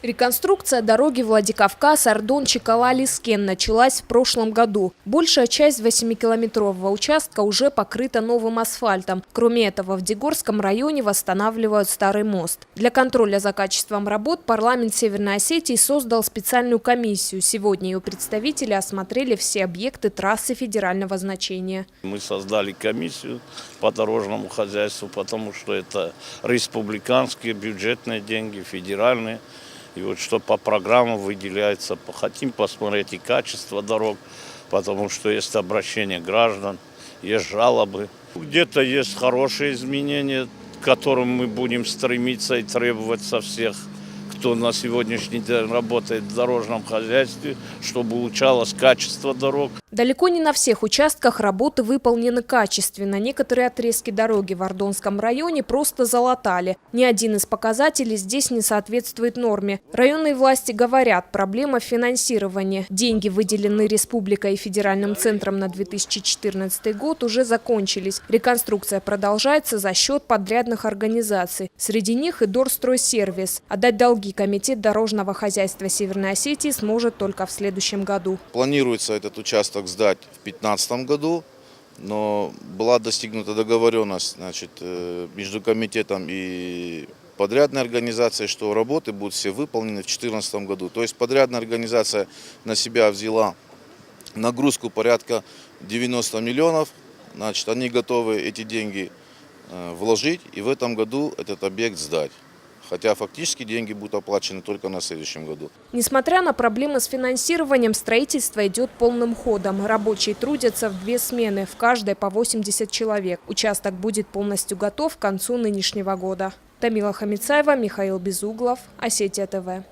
Реконструкция дороги Владикавказ-Ардон-Чекала-Лискен началась в прошлом году. Большая часть 8-километрового участка уже покрыта новым асфальтом. Кроме этого, в Дегорском районе восстанавливают старый мост. Для контроля за качеством работ парламент Северной Осетии создал специальную комиссию. Сегодня ее представители осмотрели все объекты трассы федерального значения. Мы создали комиссию по дорожному хозяйству, потому что это республиканские бюджетные деньги, федеральные. И вот что по программам выделяется, хотим посмотреть и качество дорог, потому что есть обращения граждан, есть жалобы. Где-то есть хорошие изменения, к которым мы будем стремиться и требовать со всех, кто на сегодняшний день работает в дорожном хозяйстве, чтобы улучшалось качество дорог. Далеко не на всех участках работы выполнены качественно. Некоторые отрезки дороги в Ардонском районе просто залатали. Ни один из показателей здесь не соответствует норме. Районные власти говорят, проблема в финансировании. Деньги, выделенные республикой и федеральным центром на 2014 год, уже закончились. Реконструкция продолжается за счет подрядных организаций. Среди них и Дорстройсервис. Отдать долги Комитет дорожного хозяйства Северной Осетии сможет только в следующем году. Планируется этот участок сдать в 2015 году, но была достигнута договоренность, между комитетом и подрядной организацией, что работы будут все выполнены в 2014 году. То есть подрядная организация на себя взяла нагрузку порядка 90 миллионов. Они готовы эти деньги вложить и в этом году этот объект сдать. Хотя фактически деньги будут оплачены только на следующем году. Несмотря на проблемы с финансированием, строительство идет полным ходом. Рабочие трудятся в 2 смены, в каждой по 80 человек. Участок будет полностью готов к концу нынешнего года. Тамила Хамицаева, Михаил Безуглов, Осетия ТВ.